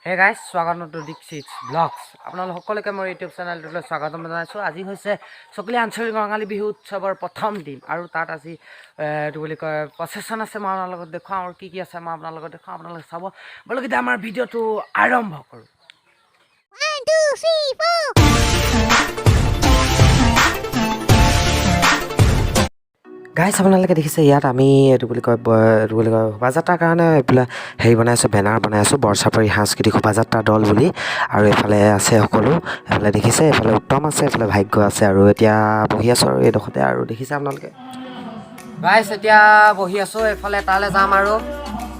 Hey guys স্বাগতম two দীক্ষিত blogs আপোনালোক সকলোকে মোৰ ইউটিউব চেনেলটোলৈ স্বাগতম জনাইছোঁ। আজি হৈছে চকলি আঞ্চলিক ৰঙালী বিহু উৎসৱৰ প্ৰথম দিন আৰু তাত আজি এইটো বুলি কয় প্ৰচেছন আছে। মই আপোনাৰ লগত দেখুৱাওঁ আৰু কি আছে মই আপোনাৰ লগত দেখুৱাওঁ। আপোনালোকে চাব বলক এতিয়া আমাৰ ভিডিঅ'টো আৰম্ভ কৰোঁ। 1 2 3 4 গাইছ আপোনালোকে দেখিছে ইয়াত আমি এইটো বুলি কয় শোভাযাত্ৰাৰ কাৰণে এইবিলাক হেৰি বনাই আছোঁ, বেনাৰ বনাই আছোঁ বৰচাপাৰী সাংস্কৃতিক শোভাযাত্ৰা দল বুলি। আৰু এইফালে আছে সকলো, এইফালে দেখিছে, এইফালে উত্তম আছে, এইফালে ভাগ্য আছে আৰু এতিয়া বহি আছোঁ আৰু এইডোখৰতে আৰু দেখিছে আপোনালোকে। গাইজ এতিয়া বহি আছোঁ, এইফালে তালৈ যাম আৰু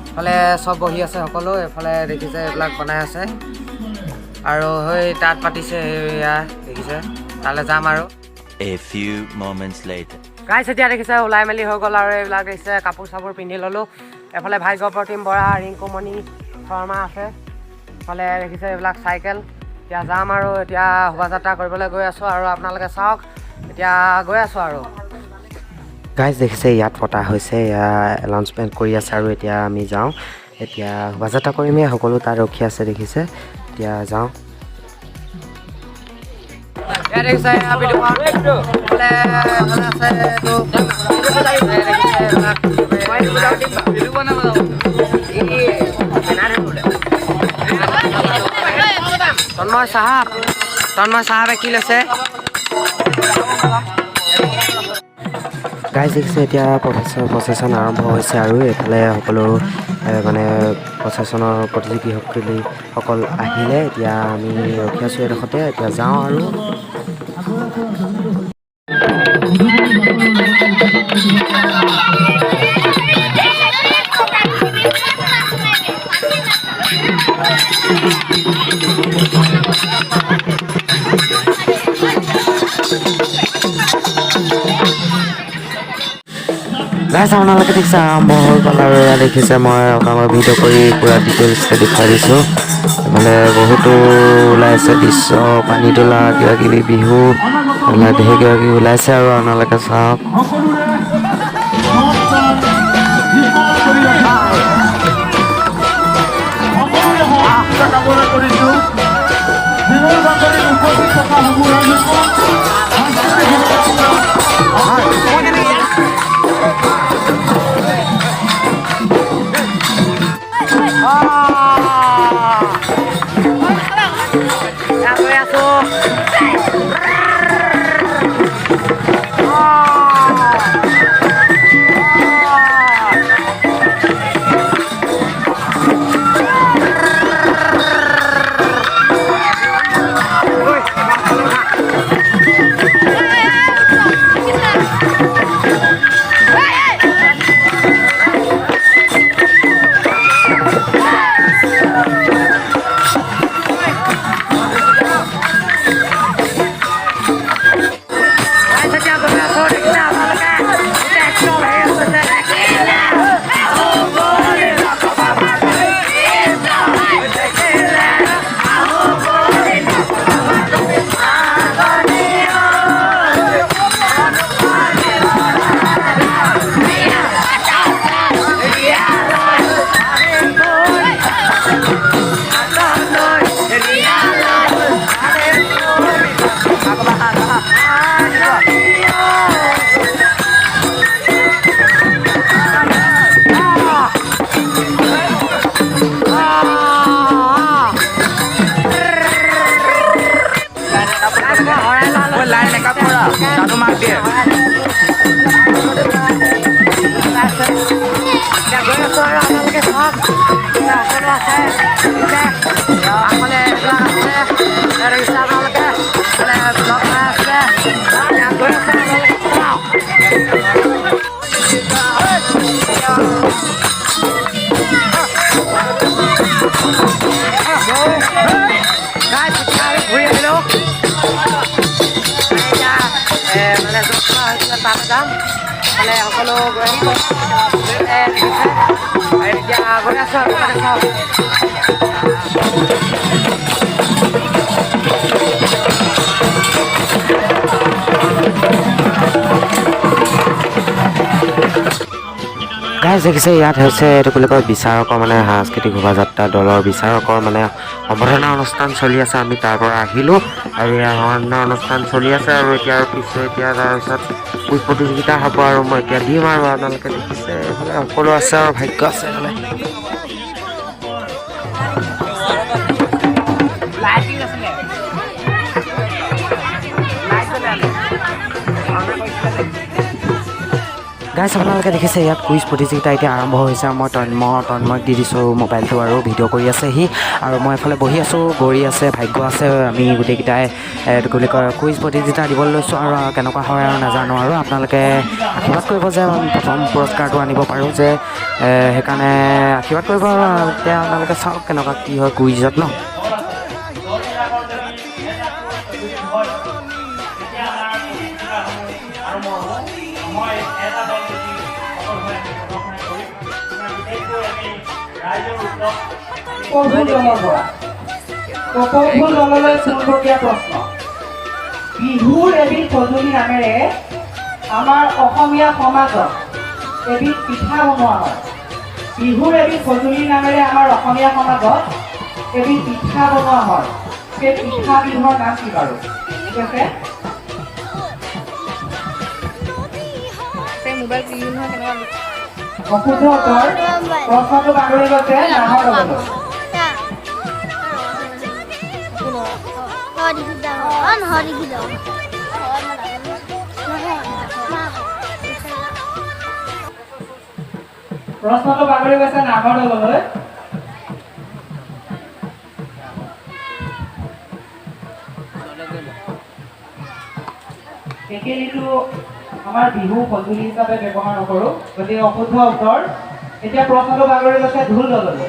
এইফালে চব বহি আছে সকলো। এইফালে দেখিছে এইবিলাক বনাই আছে আৰু সেই তাত পাতিছে, সেয়া দেখিছে তালৈ যাম আৰু। A few moments later. Guys এতিয়া দেখিছে ওলাই মেলি হৈ গ'ল আৰু এইবিলাক দেখিছে কাপোৰ চাপোৰ পিন্ধি ল'লোঁ। এইফালে ভাগ্য প্ৰতিম বৰা, ৰিংকুমণি শৰ্মা আছে, এইফালে দেখিছে এইবিলাক চাইকেল। এতিয়া যাম আৰু এতিয়া শোভাযাত্ৰা কৰিবলৈ গৈ আছোঁ আৰু আপোনালোকে চাওক এতিয়া গৈ আছোঁ আৰু। গাইজ দেখিছে ইয়াত পতা হৈছে, এয়া এনাউন্সমেণ্ট কৰি আছে আৰু এতিয়া আমি যাওঁ। এতিয়া শোভাযাত্ৰা কৰিমেই, সকলো তাত ৰখি আছে দেখিছে। এতিয়া যাওঁ। দেখিছে তন্ময় চাহাবে কি লৈছে। গাইজ দেখিছে এতিয়া প্ৰচেছন আৰম্ভ হৈছে আৰু এইফালে সকলো মানে প্ৰচেছনৰ প্ৰতিযোগীসকল আহিলে। এতিয়া আমি ৰখি আছোঁ এডোখৰতে, এতিয়া যাওঁ আৰু। গাইজ আপোনালোকে দেখিছে আৰম্ভ হৈ গ'ল আৰু এয়া দেখিছে মই আপোনালোকক ভিডিঅ' কৰি পূৰা ডিটেইলছকৈ দেখুৱাই দিছোঁ। এইফালে বহুতো ওলাইছে দৃশ্য, পানী তোলা, কিবাকিবি বিহু, এইবিলাক ধেৰ কিবাকিবি ওলাইছে আৰু আপোনালোকে চাওক। যাম মানে সকলো গৈ আহিব এতিয়া গৈ আছোঁ আৰু চাওক। গাইজ দেখিছে ইয়াত হৈছে এইটো বুলি কয় বিচাৰকৰ মানে সাংস্কৃতিক শোভাযাত্ৰা দলৰ বিচাৰকৰ মানে সম্বৰ্ধনা অনুষ্ঠান চলি আছে আমি তাৰ পৰা আহিলোঁ আৰু ইয়াৰ সম্বৰ্ধনা অনুষ্ঠান চলি আছে আৰু এতিয়া তাৰপিছত কুইজ প্ৰতিযোগিতা হ'ব আৰু মই এতিয়া দিম আৰু আপোনালোকে দেখিছে এইফালে সকলো আছে আৰু ভাগ্য আছে এইফালে গাইজ আপোনালোকে দেখিছে ইয়াত কুইজ প্ৰতিযোগিতা এতিয়া আৰম্ভ হৈছে আৰু মই তন্ময়ক দি দিছোঁ মোবাইলটো আৰু ভিডিঅ' কৰি আছে সি আৰু মই এফালে বহি আছোঁ গৌৰী আছে ভাগ্য আছে আমি গোটেইকেইটাই এইটো বুলি কয় কুইজ প্ৰতিযোগিতা দিবলৈ লৈছোঁ আৰু কেনেকুৱা হয় আৰু নাজানো আৰু আপোনালোকে আশীৰ্বাদ কৰিব যে প্ৰথম পুৰস্কাৰটো আনিব পাৰোঁ যে সেইকাৰণে আশীৰ্বাদ কৰিব আৰু এতিয়া আপোনালোকে চাওক কেনেকুৱা কি হয় কুইজত ন বিহুৰ এবিধ সঁজুলি নামেৰে আমাৰ অসমীয়া সমাজত এবিধ পিঠা বনোৱা হয় বিহুৰ এবিধ সঁজুলি নামেৰে আমাৰ অসমীয়া সমাজত এবিধ পিঠা বনোৱা হয় সেই পিঠাবিধৰ নাম কি বাৰু ঠিক আছে অশুদ্ধ উত্তৰ প্ৰশ্নটো বাগৰি গৈছে নাহৰ লগলৈ প্ৰশ্নটো বাগৰি গৈছে নাহৰ লগলৈ টেকেলিটো আমাৰ বিহু সঁজুলি হিচাপে ব্যৱহাৰ নকৰোঁ গতিকে অশুদ্ধ উত্তৰ এতিয়া প্ৰশ্নটো বাগৰি গৈছে ঢোল দললৈ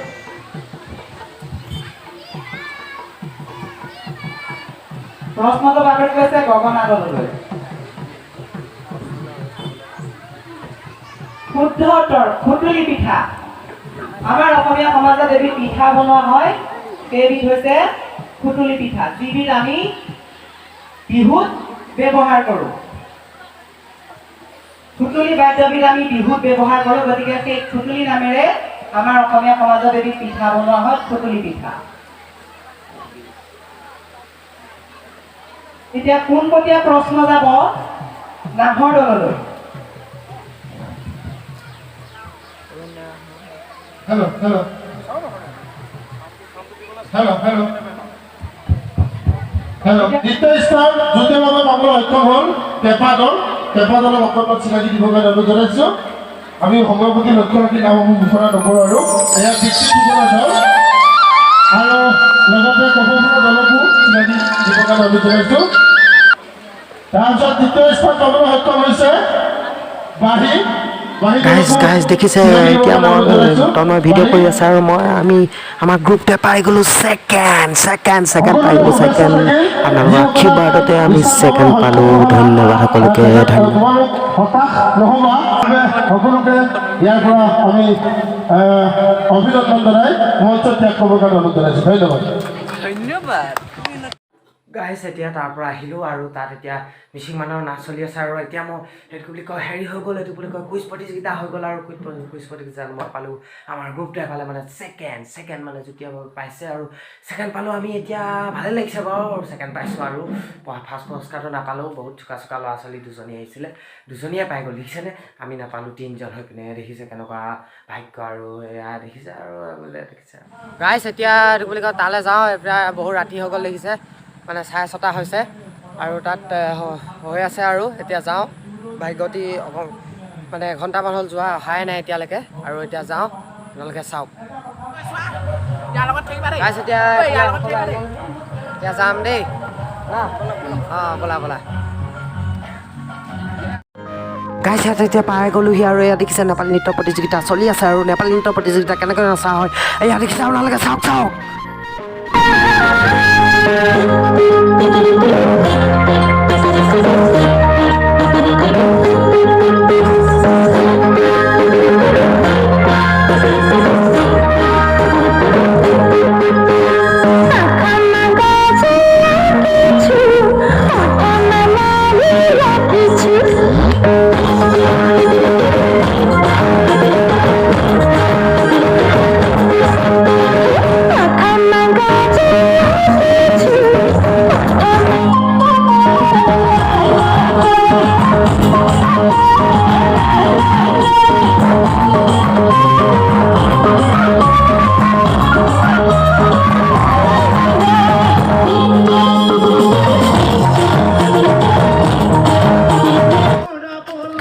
প্ৰশ্নটো বাগৰি গৈছে গগনা দললৈ শুদ্ধ উত্তৰ খুটুলি পিঠা আমাৰ অসমীয়া সমাজত এবিধ পিঠা বনোৱা হয় সেইবিধ হৈছে খুটুলি পিঠা যিবিধ আমি বিহুত ব্যৱহাৰ কৰোঁ খুটুলি বাদ্যবিধ আমি বিহুত ব্যৱহাৰ কৰোঁ গতিকে সেই খুটুলি নামেৰে আমাৰ অসমীয়া সমাজত এবিধ পিঠা বনোৱা হয় খুটুলি পিঠা এতিয়া পোনপটীয়া প্ৰশ্ন যাব নাহৰ দললৈ Hello. দ্বিতীয় স্থান যুটীয়াভাৱে পাবলৈ সক্ষম হ'ল পেপা দলৰ অকণমান চিনাকি দিবৰ কাৰণে অনুৰোধ জনাইছোঁ আমি সময়ৰ প্ৰতি লক্ষ্য ৰাখি নামসমূহ ঘোষণা নকৰোঁ আৰু এয়া দীক্ষিত দল আৰু লগতে কপৌফুলৰ দলকো চিনাকি দিবৰ কাৰণে অনুৰোধ জনাইছোঁ তাৰপিছত দ্বিতীয় স্থান পাবলৈ সক্ষম হৈছে গাইজ দেখিছে এতিয়া মই ভিডিঅ' কৰি আছে আৰু আমাৰ গ্ৰুপটোৱে পাই গ'লোঁ ছেকেণ্ড পাই গ'লোঁ আপোনালোকৰ আশীৰ্বাদতে আমি ছেকেণ্ড পালোঁ ধন্যবাদ সকলোকে ধন্যবাদ সকলোকে ইয়াৰ পৰা আমি অভিনন্দন জনাই মঞ্চ ত্যাগ কৰিবৰ কাৰণে অনুৰোধ জনাইছোঁ ধন্যবাদ গাইজ এতিয়া তাৰ পৰা আহিলোঁ আৰু তাত এতিয়া মিচিং মানুহৰ নাচ চলি আছে আৰু এতিয়া মই সেইটো বুলি কয় হেৰি হৈ গ'ল এইটো বুলি কয় কুইজ প্ৰতিযোগিতা হৈ গ'ল আৰু কুইজ প্ৰতিযোগিতাত মই পালোঁ আমাৰ গ্ৰুপটোৱে পালে মানে ছেকেণ্ড মানে যেতিয়া পাইছে আৰু ছেকেণ্ড পালোঁ আমি এতিয়া ভালে লাগিছে বাৰু ছেকেণ্ড পাইছোঁ আৰু ফাৰ্ষ্ট পুৰস্কাৰটো নাপালোঁ বহুত চোকা ল'ৰা ছোৱালী দুজনী আহিছিলে দুজনীয়ে পাই গ'ল দেখিছেনে আমি নাপালোঁ তিনিজন হৈ পিনে দেখিছে কেনেকুৱা ভাগ্য আৰু এয়া দেখিছে আৰু বোলে দেখিছে গাইজ এতিয়া এইটো বুলি কয় তালৈ যাওঁ এতিয়া বহুত ৰাতি হৈ গ'ল দেখিছে মানে 6:30 হৈছে আৰু তাত হৈ আছে আৰু এতিয়া যাওঁ ভাগ্যৱতী মানে এঘণ্টামান হ'ল যোৱা অহাই নাই এতিয়ালৈকে আৰু এতিয়া যাওঁ আপোনালোকে চাওক এতিয়া যাম দেই ব'লা গাইজ ইয়াত এতিয়া পাই গ'লোহি আৰু এয়া দেখিছে নেপালী নৃত্য প্ৰতিযোগিতা চলি আছে আৰু নেপালী নৃত্য প্ৰতিযোগিতা কেনেকৈ নচা হয় এয়া দেখিছে আপোনালোকে চাওক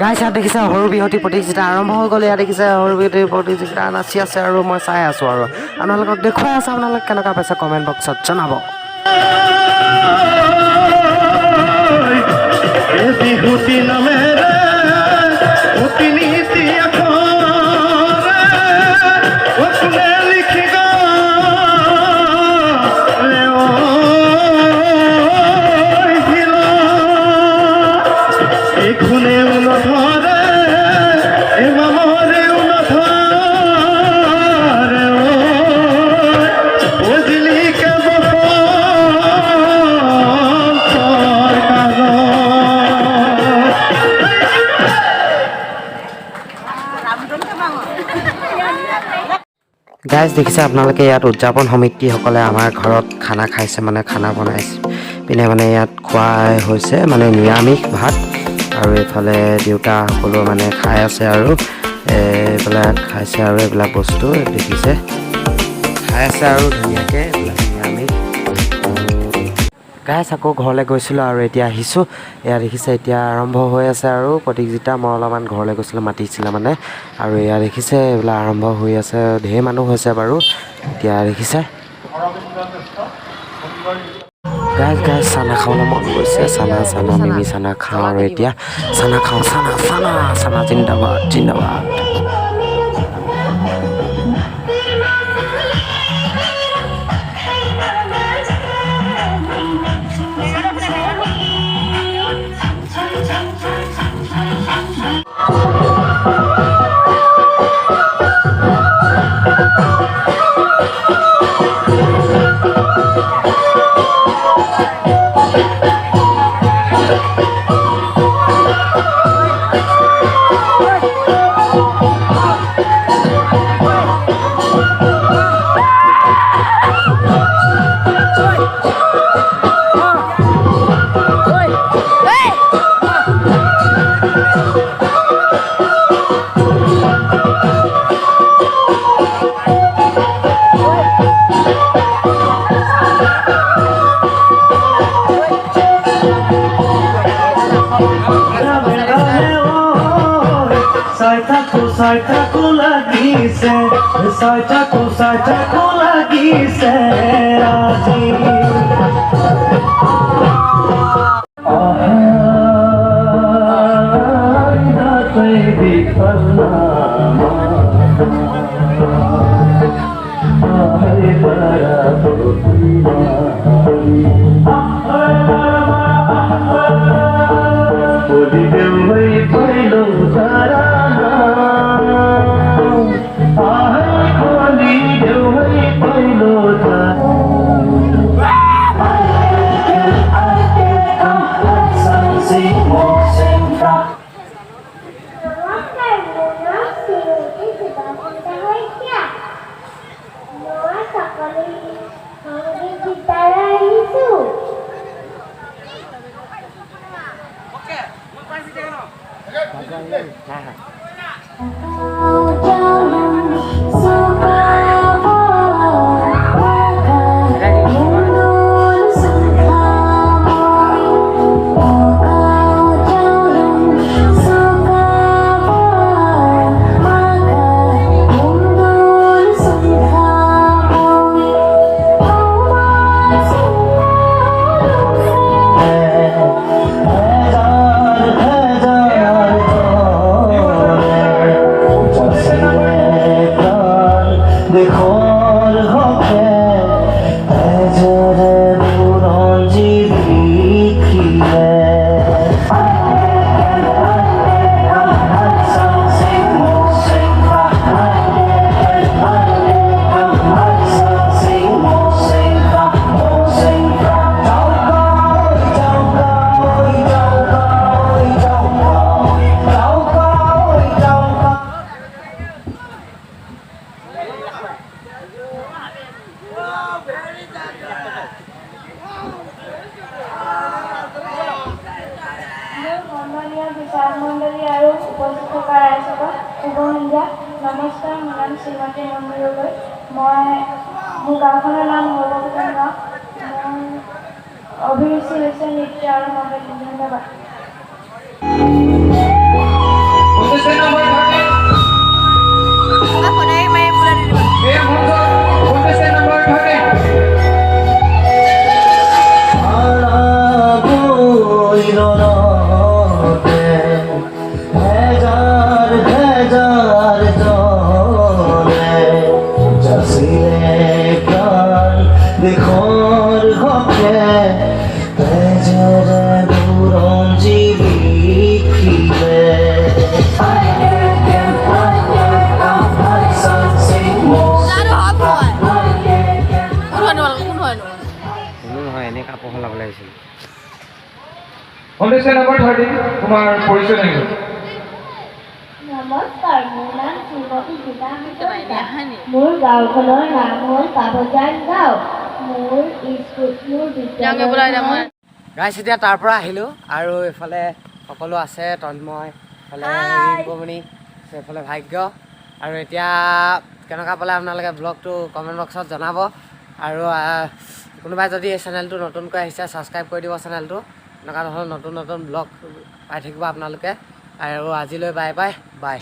গাইছ ইয়াত দেখিছে সৰু বিহুৱতী প্ৰতিযোগিতা আৰম্ভ হৈ গ'ল ইয়াত দেখিছে সৰু বিহুৱতী প্ৰতিযোগিতা নাচি আছে আৰু মই চাই আছোঁ আৰু আপোনালোকক দেখুৱাই আছোঁ আপোনালোকে কেনেকুৱা পাইছে কমেণ্ট বক্সত জনাব বিহুতি নামেৰে অতি নীতি কোনে লিখি কোনেও নধৰে এমামৰেও নধৰে বুজিলি কেৱল গাইজ দেখিছে আপোনালোকে ইয়াত উদযাপন সমিতিসকলে আমাৰ ঘৰত খানা খাইছে মানে খানা বনাইছে পিনে মানে ইয়াত খোৱা হৈছে মানে নিৰামিষ ভাত আৰু এইফালে দেউতা সকলো মানে খাই আছে আৰু এইবিলাক খাইছে আৰু এইবিলাক বস্তু দেখিছে খাই আছে আৰু ধুনীয়াকৈ এইবিলাক নিৰামিষ গাইজ আকৌ ঘৰলৈ গৈছিলোঁ আৰু এতিয়া আহিছোঁ এয়া দেখিছে এতিয়া আৰম্ভ হৈ আছে আৰু প্ৰতিযোগিতা মই অলপমান ঘৰলৈ গৈছিলোঁ মাতিছিলে মানে আৰু এয়া দেখিছে এইবিলাক আৰম্ভ হৈ আছে ঢেৰ মানুহ হৈছে বাৰু এতিয়া দেখিছে গাইজ চানা খাবলৈ মন গৈছে চানা মিমি চানা খাওঁ আৰু এতিয়া চানা খাওঁ চানা জিন্দাবাদ জিন্দাবাদ Saitaku lagi seraji নমস্কাৰ মোৰ নাম শ্ৰীমতী মন্দিৰলৈ মই মোৰ গাঁওখনৰ নাম হৰভজন গাঁও মোৰ অভিৰুচি হৈছে নৃত্য আৰু সংগীত ধন্যবাদ Contestant number 13. Hey, contestant number 13. কোনো নহয় এনেই কাপোৰ সলাব লাগিছিল Contestant number 13. তোমাৰ পৰিচয় লাগিব। নমস্কাৰ মোৰ নাম শ্ৰীমতী গীতা হাজৰিকা মোৰ গাঁওখনৰ নাম হ'ল পাবজান গাঁও মোৰ বিদ্যালয় গাইছ এতিয়া তাৰ পৰা আহিলোঁ আৰু এইফালে সকলো আছে তন্ময় এইফালে ৰিংকুমণি এইফালে ভাগ্য আৰু এতিয়া কেনেকুৱা পালে আপোনালোকে ব্লগটো কমেণ্ট বক্সত জনাব আৰু কোনোবাই যদি এই চেনেলটো নতুনকৈ আহিছে ছাবস্ক্ৰাইব কৰি দিব চেনেলটো এনেকুৱা ধৰণৰ নতুন নতুন ব্লগ পাই থাকিব আপোনালোকে আৰু আজিলৈ বাই বাই